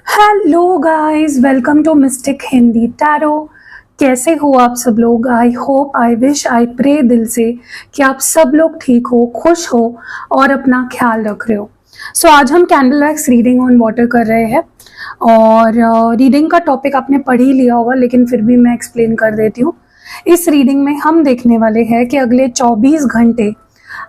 Hello guys, welcome to mystic Hindi tarot. कैसे हो आप सब लोग? I hope, I wish, I pray दिल से कि आप सब लोग ठीक हो, खुश हो और अपना ख्याल रख रहे हो। सो आज हम candle wax reading on water कर रहे हैं और रीडिंग का टॉपिक आपने पढ़ ही लिया होगा, लेकिन फिर भी मैं एक्सप्लेन कर देती हूँ। इस रीडिंग में हम देखने वाले हैं कि अगले 24 घंटे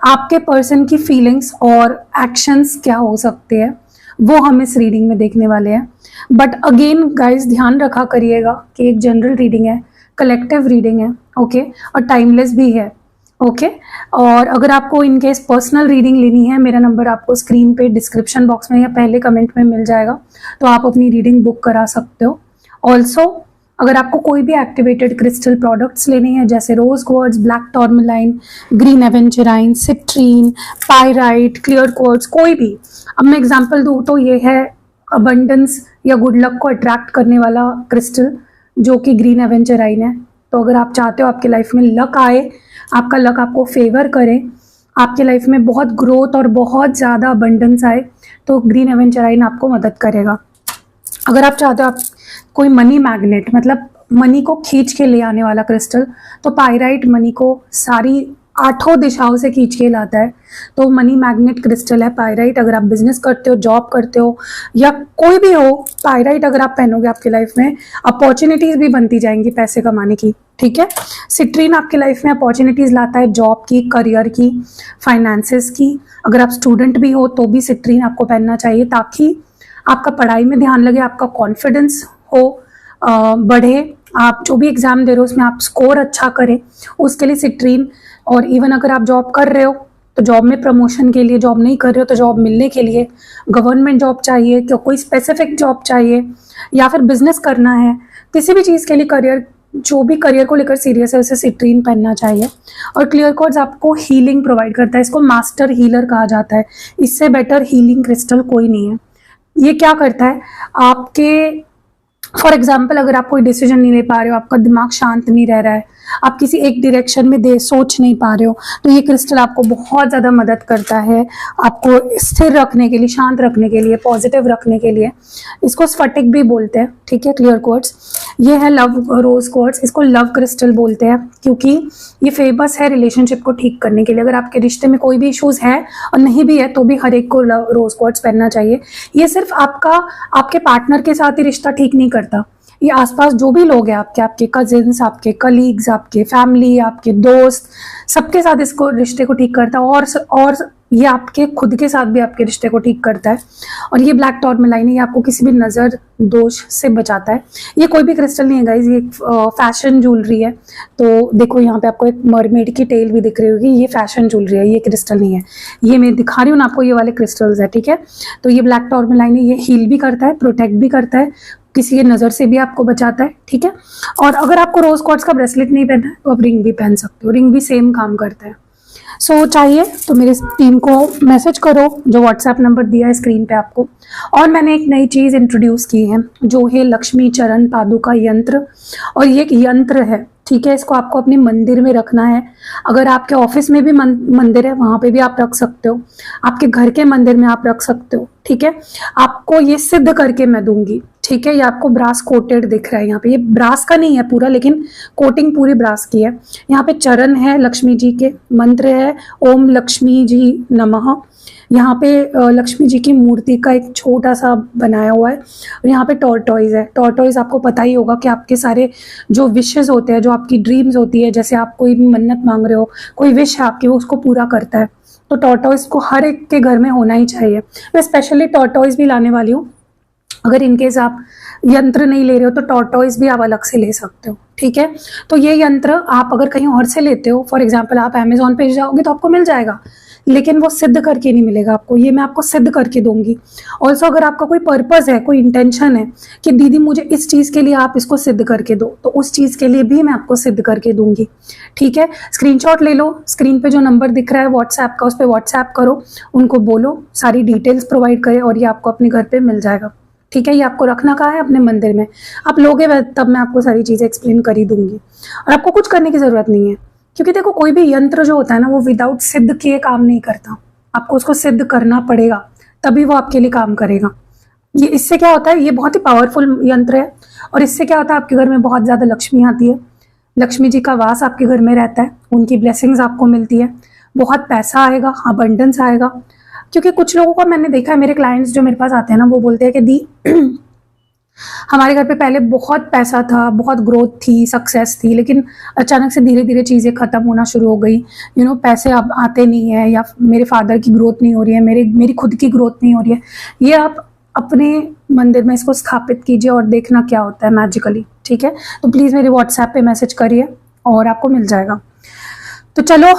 आपके पर्सन की फीलिंग्स और एक्शंस क्या हो सकते हैं, वो हम इस रीडिंग में देखने वाले हैं। बट अगेन गाइस, ध्यान रखा करिएगा कि एक जनरल रीडिंग है, कलेक्टिव रीडिंग है, ओके, और टाइमलेस भी है, ओके। और अगर आपको इन केस पर्सनल रीडिंग लेनी है, मेरा नंबर आपको स्क्रीन पे डिस्क्रिप्शन बॉक्स में या पहले कमेंट में मिल जाएगा, तो आप अपनी रीडिंग बुक करा सकते हो। ऑल्सो अगर आपको कोई भी एक्टिवेटेड क्रिस्टल प्रोडक्ट्स लेने हैं, जैसे rose quartz, black tourmaline, green aventurine, citrine, pyrite, clear quartz, कोई भी, अब मैं एग्जांपल दूँ तो ये है अबंडेंस या गुड लक को अट्रैक्ट करने वाला क्रिस्टल, जो कि ग्रीन एवेंचराइन है। तो अगर आप चाहते हो आपके लाइफ में लक आए, आपका लक आपको फेवर करे, आपके लाइफ में बहुत ग्रोथ और बहुत ज़्यादा अबंडेंस आए, तो ग्रीन एवेंचराइन आपको मदद करेगा। अगर आप चाहते हो आप कोई मनी मैग्नेट, मतलब मनी को खींच के ले आने वाला क्रिस्टल, तो पायराइट मनी को सारी 8 दिशाओं से खींच के लाता है, तो मनी मैग्नेट क्रिस्टल है पायराइट। अगर आप बिजनेस करते हो, जॉब करते हो या कोई भी हो, पायराइट अगर आप पहनोगे आपकी लाइफ में अपॉर्चुनिटीज भी बनती जाएंगी पैसे कमाने की, ठीक है। सिट्रीन आपकी लाइफ में अपॉर्चुनिटीज लाता है, जॉब की, करियर की, फाइनेंसेस की। अगर आप स्टूडेंट भी हो तो भी सिट्रीन आपको पहनना चाहिए, ताकि आपका पढ़ाई में ध्यान लगे, आपका कॉन्फिडेंस हो, बढ़े, आप जो भी एग्जाम दे रहे हो उसमें आप स्कोर अच्छा करें, उसके लिए सिट्रीन। और इवन अगर आप जॉब कर रहे हो तो जॉब में प्रमोशन के लिए, जॉब नहीं कर रहे हो तो जॉब मिलने के लिए, गवर्नमेंट जॉब चाहिए, क्या कोई स्पेसिफिक जॉब चाहिए, या फिर बिजनेस करना है, किसी भी चीज़ के लिए, करियर, जो भी करियर को लेकर सीरियस है उसे सिट्रीन पहनना चाहिए। और क्लियर क्वार्ट्ज आपको हीलिंग प्रोवाइड करता है, इसको मास्टर हीलर कहा जाता है, इससे बेटर हीलिंग क्रिस्टल कोई नहीं है। ये क्या करता है, आपके फॉर एग्जाम्पल अगर आप कोई डिसीजन नहीं ले पा रहे हो, आपका दिमाग शांत नहीं रह रहा है, आप किसी एक डायरेक्शन में सोच नहीं पा रहे हो, तो ये क्रिस्टल आपको बहुत ज़्यादा मदद करता है, आपको स्थिर रखने के लिए, शांत रखने के लिए, पॉजिटिव रखने के लिए। इसको स्फटिक भी बोलते हैं, ठीक है, क्लियर क्वार्ट्ज। ये है लव रोज क्वार्ट्ज, इसको लव क्रिस्टल बोलते हैं क्योंकि ये फेमस है रिलेशनशिप को ठीक करने के लिए। अगर आपके रिश्ते में कोई भी इश्यूज है और नहीं भी है तो भी हर एक को रोज क्वार्ट्ज पहनना चाहिए। ये सिर्फ आपके पार्टनर के साथ ही रिश्ता ठीक नहीं करता, ये आसपास जो भी लोग हैं आपके, आपके कजिन्स, आपके कलीग्स, आपके फैमिली, आपके दोस्त, सबके साथ इसको रिश्ते को ठीक करता है, और ये आपके खुद के साथ भी आपके रिश्ते को ठीक करता है। और ये ब्लैक टॉर्मलाइन है, ये आपको किसी भी नज़र दोष से बचाता है। ये कोई भी क्रिस्टल नहीं है गाइज, ये फैशन ज्वेलरी है। तो देखो यहाँ पे आपको एक मरमेड की टेल भी दिख रही होगी, ये फैशन ज्वेलरी है, ये क्रिस्टल नहीं है। ये मैं दिखा रही हूँ ना आपको, ये वाले क्रिस्टल्स है, ठीक है। तो ये ब्लैक टॉर्मलाइन है, ये हील भी करता है, प्रोटेक्ट भी करता है, किसी की नज़र से भी आपको बचाता है, ठीक है। और अगर आपको रोज क्वार्ट्ज का ब्रेसलेट नहीं पहनना है तो आप रिंग भी पहन सकते हो, रिंग भी सेम काम करता है। सो चाहिए तो मेरे टीम को मैसेज करो, जो व्हाट्सएप नंबर दिया है स्क्रीन पे आपको। और मैंने एक नई चीज़ इंट्रोड्यूस की है, जो है लक्ष्मी चरण पादुका यंत्र। और ये एक यंत्र है, ठीक है, इसको आपको अपने मंदिर में रखना है। अगर आपके ऑफिस में भी मंदिर है, वहाँ पे भी आप रख सकते हो, आपके घर के मंदिर में आप रख सकते हो, ठीक है। आपको ये सिद्ध करके मैं दूंगी, ठीक है। ये आपको ब्रास कोटेड दिख रहा है यहाँ पे, ये ब्रास का नहीं है पूरा, लेकिन कोटिंग पूरी ब्रास की है। यहाँ पे चरण है लक्ष्मी जी के, मंत्र है ओम लक्ष्मी जी नमः। यहाँ पे लक्ष्मी जी की मूर्ति का एक छोटा सा बनाया हुआ है। और यहाँ पे टॉर्टॉइज है। टॉर्टॉइज आपको पता ही होगा कि आपके सारे जो विशेस होते हैं, जो आपकी ड्रीम्स होती है, जैसे आप कोई भी मन्नत मांग रहे हो, कोई विश है आपकी, वो उसको पूरा करता है। तो टॉर्टॉइज को हर एक के घर में होना ही चाहिए। मैं स्पेशली टॉर्टॉइज भी लाने वाली हूँ। अगर इनकेस आप यंत्र नहीं ले रहे हो तो टॉर्टॉइज भी आप अलग से ले सकते हो, ठीक है। तो ये यंत्र आप अगर कहीं और से लेते हो, फॉर एग्जांपल आप अमेजोन पे जाओगे तो आपको मिल जाएगा, लेकिन वो सिद्ध करके नहीं मिलेगा आपको, ये मैं आपको सिद्ध करके दूंगी। ऑल्सो अगर आपका कोई पर्पस है, कोई इंटेंशन है कि दीदी मुझे इस चीज़ के लिए आप इसको सिद्ध करके दो, तो उस चीज़ के लिए भी मैं आपको सिद्ध करके दूंगी, ठीक है। स्क्रीनशॉट ले लो, स्क्रीन पे जो नंबर दिख रहा है व्हाट्सएप का, उस पर व्हाट्सएप करो, उनको बोलो सारी डिटेल्स प्रोवाइड करें, और ये आपको अपने घर पे मिल जाएगा, ठीक है। ये आपको रखना कहाँ है? अपने मंदिर में। आप लोगे तब मैं आपको सारी चीज़ें एक्सप्लेन कर ही दूंगी, और आपको कुछ करने की ज़रूरत नहीं है, क्योंकि देखो कोई भी यंत्र जो होता है ना, वो विदाउट सिद्ध किए काम नहीं करता। आपको उसको सिद्ध करना पड़ेगा, तभी वो आपके लिए काम करेगा। ये इससे क्या होता है, ये बहुत ही पावरफुल यंत्र है, और इससे क्या होता है, आपके घर में बहुत ज़्यादा लक्ष्मी आती है, लक्ष्मी जी का वास आपके घर में रहता है, उनकी ब्लेसिंग्स आपको मिलती है, बहुत पैसा आएगा, अबंडेंस आएगा। क्योंकि कुछ लोगों को मैंने देखा है, मेरे क्लाइंट्स जो मेरे पास आते हैं ना, वो बोलते हैं कि दी हमारे घर पे पहले बहुत पैसा था, बहुत ग्रोथ थी, सक्सेस थी, लेकिन अचानक से धीरे धीरे चीज़ें ख़त्म होना शुरू हो गई। पैसे अब आते नहीं है, या मेरे फादर की ग्रोथ नहीं हो रही है, मेरी खुद की ग्रोथ नहीं हो रही है। ये आप अपने मंदिर में इसको स्थापित कीजिए और देखना क्या होता है मैजिकली। ठीक है, तो प्लीज़ मेरे व्हाट्सएप पे मैसेज करिए और आपको मिल जाएगा। तो चलो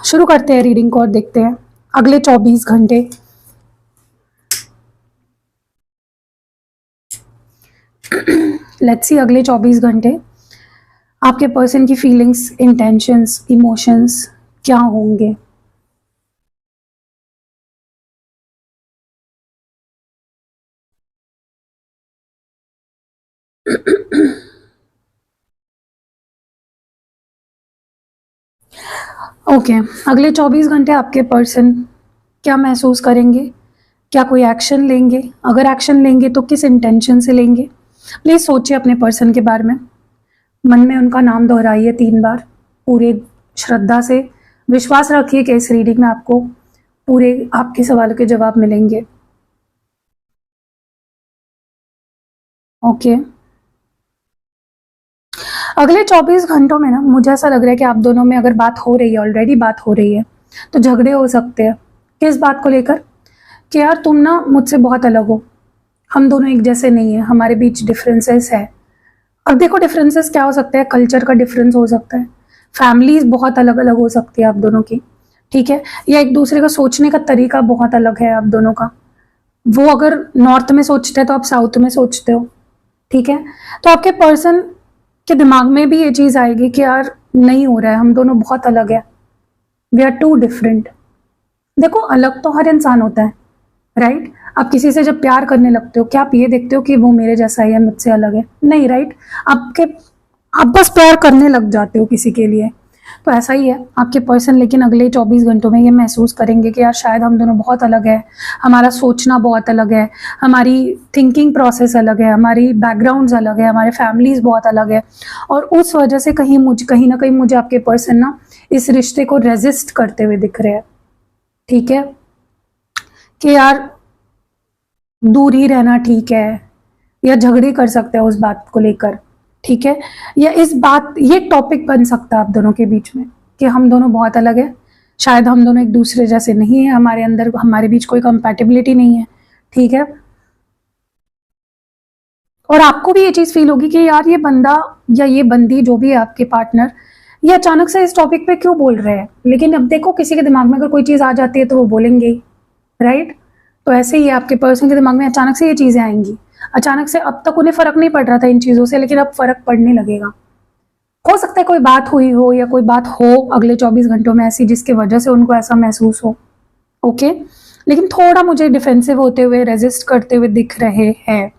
शुरू करते हैं रीडिंग को और देखते हैं अगले 24 घंटे लेट्स सी अगले 24 घंटे आपके पर्सन की फीलिंग्स, इंटेंशंस, इमोशंस क्या होंगे। ओके, अगले 24 घंटे आपके पर्सन क्या महसूस करेंगे, क्या कोई एक्शन लेंगे, अगर एक्शन लेंगे तो किस इंटेंशन से लेंगे। प्लीज़ सोचिए अपने पर्सन के बारे में, मन में उनका नाम दोहराइए 3 बार, पूरे श्रद्धा से विश्वास रखिए कि इस रीडिंग में आपको पूरे आपके सवालों के जवाब मिलेंगे। ओके, अगले 24 घंटों में ना मुझे ऐसा लग रहा है कि आप दोनों में अगर बात हो रही है, ऑलरेडी बात हो रही है, तो झगड़े हो सकते हैं। किस बात को लेकर, कि यार तुम ना मुझसे बहुत अलग हो, हम दोनों एक जैसे नहीं है, हमारे बीच डिफरेंसेस है। अब देखो डिफरेंसेस क्या हो सकते हैं, कल्चर का डिफरेंस हो सकता है, फैमिलीज बहुत अलग अलग हो सकती है आप दोनों की, ठीक है, या एक दूसरे का सोचने का तरीका बहुत अलग है आप दोनों का। वो अगर नॉर्थ में सोचते हैं तो आप साउथ में सोचते हो, ठीक है। तो आपके पर्सन के दिमाग में भी ये चीज़ आएगी कि यार नहीं हो रहा है, हम दोनों बहुत अलग है, वी आर टू डिफरेंट। देखो अलग तो हर इंसान होता है, राइट। आप किसी से जब प्यार करने लगते हो, क्या आप ये देखते हो कि वो मेरे जैसा है या मुझसे अलग है, नहीं, राइट। आप बस प्यार करने लग जाते हो किसी के लिए। तो ऐसा ही है आपके पर्सन, लेकिन अगले 24 घंटों में ये महसूस करेंगे कि यार शायद हम दोनों बहुत अलग है, हमारा सोचना बहुत अलग है, हमारी थिंकिंग प्रोसेस अलग है, हमारी बैकग्राउंड्स अलग है, हमारे फैमिलीज बहुत अलग है, और उस वजह से कहीं ना कहीं मुझे आपके पर्सन ना इस रिश्ते को रेजिस्ट करते हुए दिख रहे हैं, ठीक है, कि यार दूर ही रहना ठीक है, या झगड़े कर सकते हैं उस बात को लेकर, ठीक है, या ये टॉपिक बन सकता है आप दोनों के बीच में कि हम दोनों बहुत अलग है, शायद हम दोनों एक दूसरे जैसे नहीं है, हमारे बीच कोई कंपैटिबिलिटी नहीं है, ठीक है। और आपको भी ये चीज़ फील होगी कि यार ये बंदा या ये बंदी जो भी है आपके पार्टनर, ये अचानक से इस टॉपिक पे क्यों बोल रहे हैं। लेकिन अब देखो किसी के दिमाग में अगर कोई चीज़ आ जाती है तो वो बोलेंगे ही, राइट। तो ऐसे ही आपके पर्सन के दिमाग में अचानक से ये चीज़ें आएंगी, अचानक से। अब तक उन्हें फ़र्क नहीं पड़ रहा था इन चीज़ों से, लेकिन अब फ़र्क पड़ने लगेगा। हो सकता है कोई बात हुई हो या कोई बात हो अगले 24 घंटों में ऐसी जिसकी वजह से उनको ऐसा महसूस हो, ओके। लेकिन थोड़ा मुझे डिफेंसिव होते हुए, रेजिस्ट करते हुए दिख रहे हैं।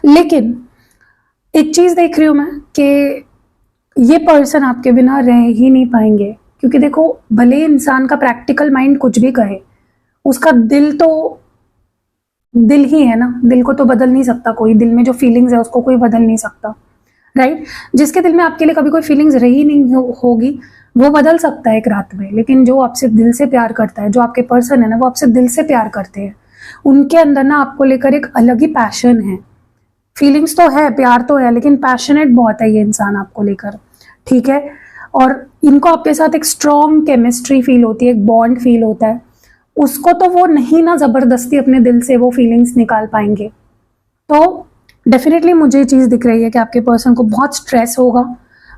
लेकिन एक चीज़ देख रही हूँ मैं कि ये पर्सन आपके बिना रह ही नहीं पाएंगे, क्योंकि देखो भले इंसान का प्रैक्टिकल माइंड कुछ भी कहे, उसका दिल तो दिल ही है ना, दिल को तो बदल नहीं सकता कोई, दिल में जो फीलिंग्स है उसको कोई बदल नहीं सकता, राइट। जिसके दिल में आपके लिए कभी कोई फीलिंग्स रही नहीं होगी, वो बदल सकता है एक रात में, लेकिन जो आपसे दिल से प्यार करता है, जो आपके पर्सन है ना, वो आपसे दिल से प्यार करते हैं, उनके अंदर ना आपको लेकर एक अलग ही पैशन है। फीलिंग्स तो है, प्यार तो है, लेकिन पैशनेट बहुत है ये इंसान आपको लेकर, ठीक है। और इनको आपके साथ एक स्ट्रॉन्ग केमिस्ट्री फील होती है, एक बॉन्ड फील होता है, उसको तो वो नहीं ना जबरदस्ती अपने दिल से वो फीलिंग्स निकाल पाएंगे। तो डेफिनेटली मुझे ये चीज़ दिख रही है कि आपके पर्सन को बहुत स्ट्रेस होगा,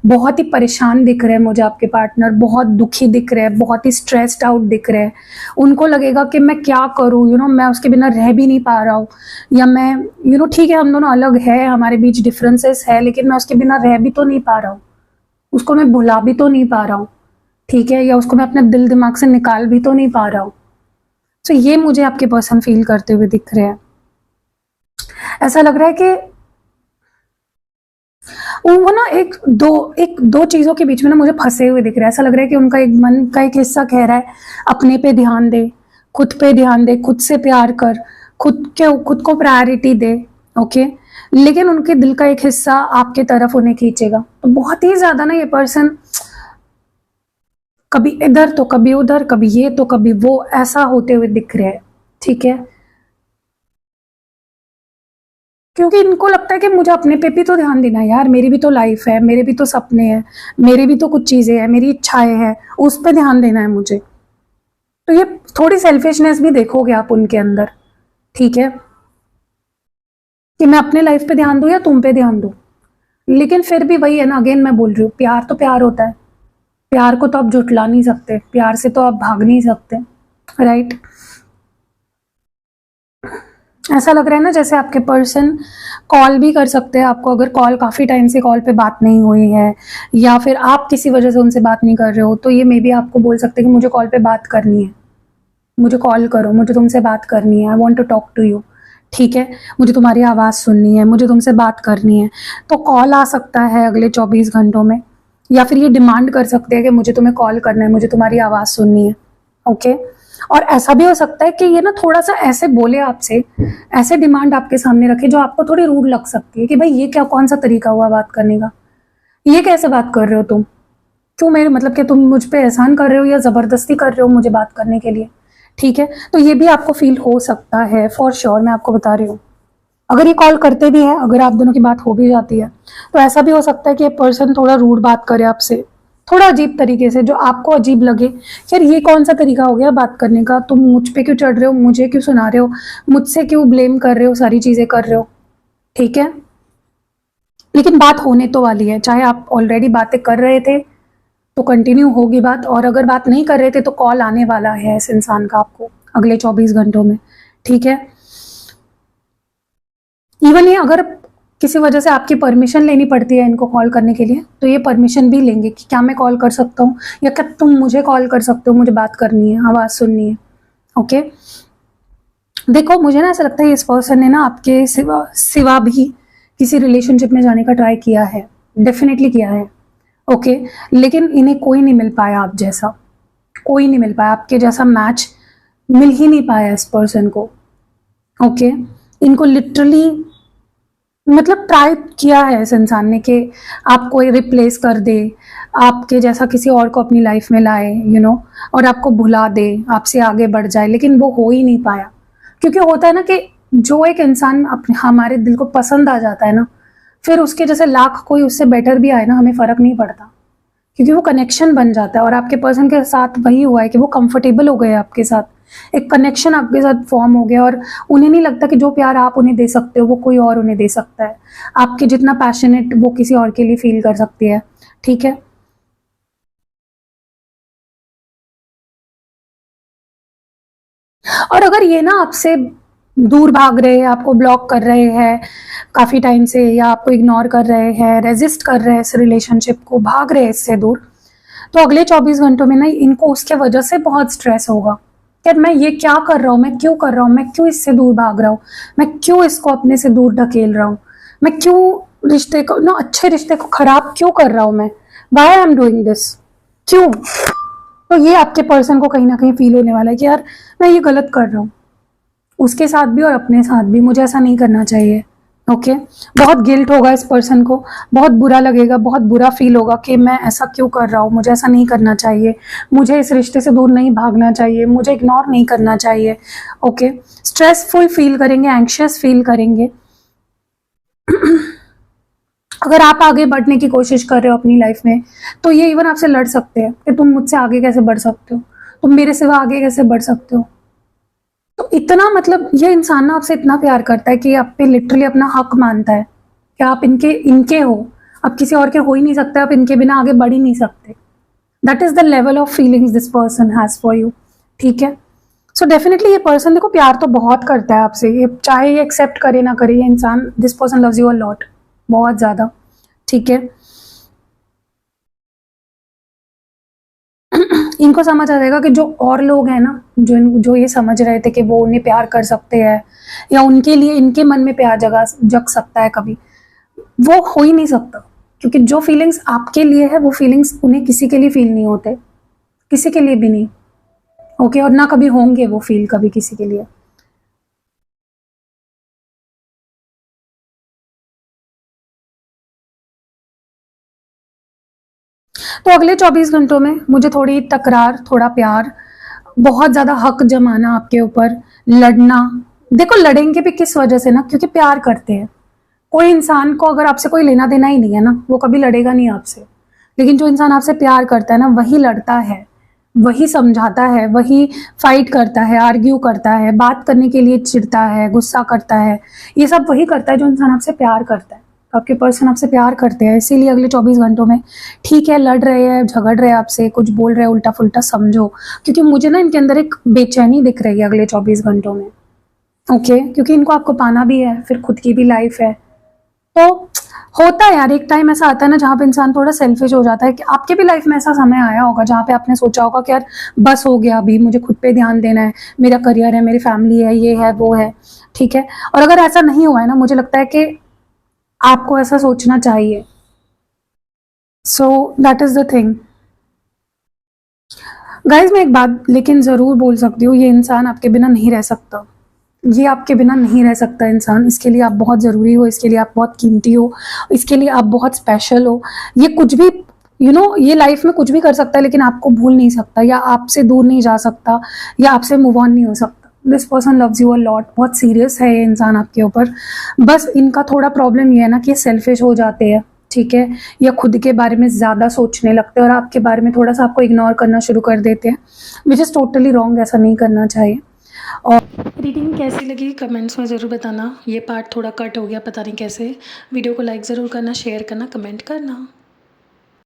बहुत ही परेशान दिख रहे हैं मुझे आपके पार्टनर, बहुत दुखी दिख रहे हैं, बहुत ही स्ट्रेस्ड आउट दिख रहे हैं। उनको लगेगा कि मैं क्या करूँ, मैं उसके बिना रह भी नहीं पा रहा हूँ, या मैं ठीक है हम दोनों अलग है, हमारे बीच डिफरेंसेस है, लेकिन मैं उसके बिना रह भी तो नहीं पा रहा हूँ, उसको मैं भुला भी तो नहीं पा रहा हूँ, ठीक है, या उसको मैं अपने दिल दिमाग से निकाल भी तो नहीं पा रहा हूँ। तो ये मुझे आपके पर्सन फील करते हुए दिख रहे हैं। ऐसा लग रहा है कि वो ना एक दो चीजों के बीच में ना मुझे फंसे हुए दिख रहा है। ऐसा लग रहा है कि उनका एक मन का एक हिस्सा कह रहा है अपने पे ध्यान दे, खुद पे ध्यान दे, खुद से प्यार कर, खुद को प्रायोरिटी दे। ओके, लेकिन उनके दिल का एक हिस्सा आपके तरफ उन्हें खींचेगा। तो बहुत ही ज्यादा ना ये पर्सन कभी इधर तो कभी उधर, कभी ये तो कभी वो, ऐसा होते हुए दिख रहे हैं। ठीक है, क्योंकि इनको लगता है कि मुझे अपने पे भी तो ध्यान देना है यार, मेरी भी तो लाइफ है, मेरे भी तो सपने हैं, मेरे भी तो कुछ चीजें हैं, मेरी इच्छाएं हैं, उस पे ध्यान देना है मुझे। तो ये थोड़ी सेल्फिशनेस भी देखोगे आप उनके अंदर। ठीक है, कि मैं अपने लाइफ पे ध्यान दूं या तुम पे ध्यान दूं। लेकिन फिर भी वही है ना, अगेन मैं बोल रही हूँ, प्यार तो प्यार होता है। प्यार को तो आप झुटला नहीं सकते, प्यार से तो आप भाग नहीं सकते, राइट। ऐसा लग रहा है ना जैसे आपके पर्सन कॉल भी कर सकते हैं आपको, अगर कॉल काफ़ी टाइम से कॉल पे बात नहीं हुई है, या फिर आप किसी वजह से उनसे बात नहीं कर रहे हो, तो ये मे बी आपको बोल सकते हैं कि मुझे कॉल पे बात करनी है, मुझे कॉल करो, मुझे तुमसे बात करनी है, I want to talk to you. ठीक है, मुझे तुम्हारी आवाज़ सुननी है, मुझे तुमसे बात करनी है। तो कॉल आ सकता है अगले 24 घंटों में, या फिर ये डिमांड कर सकते हैं कि मुझे तुम्हें कॉल करना है, मुझे तुम्हारी आवाज़ सुननी है। ओके, और ऐसा भी हो सकता है कि ये ना थोड़ा सा ऐसे बोले आपसे, ऐसे डिमांड आपके सामने रखे जो आपको थोड़ी रूड लग सकती है कि भाई ये क्या, कौन सा तरीका हुआ बात करने का, ये कैसे बात कर रहे हो तुम, क्यों मेरे मतलब कि तुम मुझ पे एहसान कर रहे हो या ज़बरदस्ती कर रहे हो मुझे बात करने के लिए। ठीक है, तो ये भी आपको फील हो सकता है, फॉर श्योर, मैं आपको बता रही हूँ। अगर ये कॉल करते भी हैं, अगर आप दोनों की बात हो भी जाती है, तो ऐसा भी हो सकता है कि ये पर्सन थोड़ा रूड बात करे आपसे, थोड़ा अजीब तरीके से, जो आपको अजीब लगे। यार ये कौन सा तरीका हो गया बात करने का, तुम मुझ पे क्यों चढ़ रहे हो, मुझे क्यों सुना रहे हो, मुझसे क्यों ब्लेम कर रहे हो, सारी चीज़ें कर रहे हो। ठीक है, लेकिन बात होने तो वाली है, चाहे आप ऑलरेडी बातें कर रहे थे तो कंटिन्यू होगी बात, और अगर बात नहीं कर रहे थे तो कॉल आने वाला है इस इंसान का आपको अगले 24 घंटों में। ठीक है, इवन ये अगर किसी वजह से आपकी परमिशन लेनी पड़ती है इनको कॉल करने के लिए, तो ये परमिशन भी लेंगे कि क्या मैं कॉल कर सकता हूँ, या क्या तुम मुझे कॉल कर सकते हो, मुझे बात करनी है, आवाज़ सुननी है। ओके, देखो मुझे ना ऐसा लगता है इस पर्सन ने ना आपके सिवा भी किसी रिलेशनशिप में जाने का ट्राई किया है, डेफिनेटली किया है। ओके, लेकिन इन्हें कोई नहीं मिल पाया आप जैसा, कोई नहीं मिल पाया आपके जैसा, मैच मिल ही नहीं पाया इस पर्सन को। ओके, इनको लिटरली मतलब ट्राई किया है इस इंसान ने कि आपको रिप्लेस कर दे, आपके जैसा किसी और को अपनी लाइफ में लाए, और आपको भुला दे, आपसे आगे बढ़ जाए, लेकिन वो हो ही नहीं पाया। क्योंकि होता है ना कि जो एक इंसान अपने हमारे दिल को पसंद आ जाता है ना, फिर उसके जैसे लाख कोई उससे बेटर भी आए ना, हमें फ़र्क नहीं पड़ता, क्योंकि वो कनेक्शन बन जाता है। और आपके पर्सन के साथ वही हुआ है कि वो कंफर्टेबल हो गए आपके साथ, एक कनेक्शन आपके साथ फॉर्म हो गया, और उन्हें नहीं लगता कि जो प्यार आप उन्हें दे सकते हो वो कोई और उन्हें दे सकता है, आपके जितना पैशनेट वो किसी और के लिए फील कर सकती है। ठीक है, और अगर ये ना आपसे दूर भाग रहे हैं, आपको ब्लॉक कर रहे हैं काफ़ी टाइम से, या आपको इग्नोर कर रहे हैं, रेजिस्ट कर रहे हैं इस रिलेशनशिप को, भाग रहे हैं इससे दूर, तो अगले 24 घंटों में ना इनको उसके वजह से बहुत स्ट्रेस होगा। यार मैं ये क्या कर रहा हूँ, मैं क्यों कर रहा हूँ, मैं क्यों इससे दूर भाग रहा हूँ, मैं क्यों इसको अपने से दूर ढकेल रहा हूँ, मैं क्यों रिश्ते को ना, अच्छे रिश्ते को खराब क्यों कर रहा हूँ मैं, why I am doing this, क्यों। तो ये आपके पर्सन को कहीं ना कहीं फील होने वाला है कि यार मैं ये गलत कर रहा हूँ, उसके साथ भी और अपने साथ भी, मुझे ऐसा नहीं करना चाहिए। ओके, बहुत गिल्ट होगा इस पर्सन को, बहुत बुरा लगेगा, बहुत बुरा फील होगा कि मैं ऐसा क्यों कर रहा हूँ, मुझे ऐसा नहीं करना चाहिए, मुझे इस रिश्ते से दूर नहीं भागना चाहिए, मुझे इग्नोर नहीं करना चाहिए। ओके, स्ट्रेसफुल फील करेंगे, एंग्शियस फील करेंगे। अगर आप आगे बढ़ने की कोशिश कर रहे हो अपनी लाइफ में, तो ये इवन आपसे लड़ सकते हैं कि तुम मुझसे आगे कैसे बढ़ सकते हो, तुम मेरे सिवा आगे कैसे बढ़ सकते हो। तो इतना मतलब ये इंसान ना आपसे इतना प्यार करता है कि आप पे लिटरली अपना हक मानता है कि आप इनके इनके हो, आप किसी और के हो ही नहीं सकते, आप इनके बिना आगे बढ़ ही नहीं सकते। That is the level of feelings this person has for you. ठीक है, सो डेफिनेटली ये पर्सन देखो प्यार तो बहुत करता है आपसे, ये चाहे ये एक्सेप्ट करे ना करे, ये इंसान, this person loves you a lot, बहुत ज़्यादा। ठीक है, इनको समझ आ जाएगा कि जो और लोग हैं ना, जो ये समझ रहे थे कि वो उन्हें प्यार कर सकते हैं, या उनके लिए इनके मन में प्यार जग सकता है कभी, वो हो ही नहीं सकता। क्योंकि जो फीलिंग्स आपके लिए है वो फीलिंग्स उन्हें किसी के लिए फील नहीं होते, किसी के लिए भी नहीं। ओके, और ना कभी होंगे वो फील कभी किसी के लिए। तो अगले 24 घंटों में मुझे थोड़ी तकरार, थोड़ा प्यार, बहुत ज़्यादा हक जमाना आपके ऊपर, लड़ना। देखो लड़ेंगे भी किस वजह से ना, क्योंकि प्यार करते हैं। कोई इंसान को अगर आपसे कोई लेना देना ही नहीं है ना, वो कभी लड़ेगा नहीं आपसे। लेकिन जो इंसान आपसे प्यार करता है ना, वही लड़ता है, वही समझाता है, वही फाइट करता है, आर्ग्यू करता है, बात करने के लिए चिढ़ता है, गुस्सा करता है। ये सब वही करता है जो इंसान आपसे प्यार करता है। आपके पर्सन आपसे प्यार करते हैं, इसीलिए अगले 24 घंटों में ठीक है, लड़ रहे हैं, झगड़ रहे हैं आपसे, कुछ बोल रहे हैं उल्टा फुल्टा, समझो। क्योंकि मुझे ना इनके अंदर एक बेचैनी दिख रही है अगले 24 घंटों में। ओके, क्योंकि इनको आपको पाना भी है, फिर खुद की भी लाइफ है। तो होता है यार, एक टाइम ऐसा आता है ना जहाँ पे इंसान थोड़ा सेल्फिश हो जाता है। कि आपके भी लाइफ में ऐसा समय आया होगा जहाँ पे आपने सोचा होगा कि यार बस हो गया, अभी मुझे खुद पे ध्यान देना है, मेरा करियर है, मेरी फैमिली है, ये है वो है, ठीक है। और अगर ऐसा नहीं हुआ है ना, मुझे लगता है कि आपको ऐसा सोचना चाहिए। So that is the thing. Guys मैं एक बात लेकिन ज़रूर बोल सकती हूँ, ये इंसान आपके बिना नहीं रह सकता। ये आपके बिना नहीं रह सकता इंसान। इसके लिए आप बहुत ज़रूरी हो, इसके लिए आप बहुत कीमती हो, इसके लिए आप बहुत स्पेशल हो। ये कुछ भी ये लाइफ में कुछ भी कर सकता है, लेकिन आपको भूल नहीं सकता, या आपसे दूर नहीं जा सकता, या आपसे मूव ऑन नहीं हो सकता। This person loves you a lot. बहुत सीरियस है ये इंसान आपके ऊपर। बस इनका थोड़ा प्रॉब्लम ये है ना कि ये सेल्फिश हो जाते हैं, ठीक है, या खुद के बारे में ज़्यादा सोचने लगते हैं और आपके बारे में थोड़ा सा आपको इग्नोर करना शुरू कर देते हैं, विच इज़ टोटली रॉन्ग। ऐसा नहीं करना चाहिए। और रीडिंग कैसी लगी कमेंट्स में ज़रूर बताना। ये पार्ट थोड़ा कट हो गया, पता नहीं कैसे। वीडियो को लाइक ज़रूर करना, शेयर करना, कमेंट करना।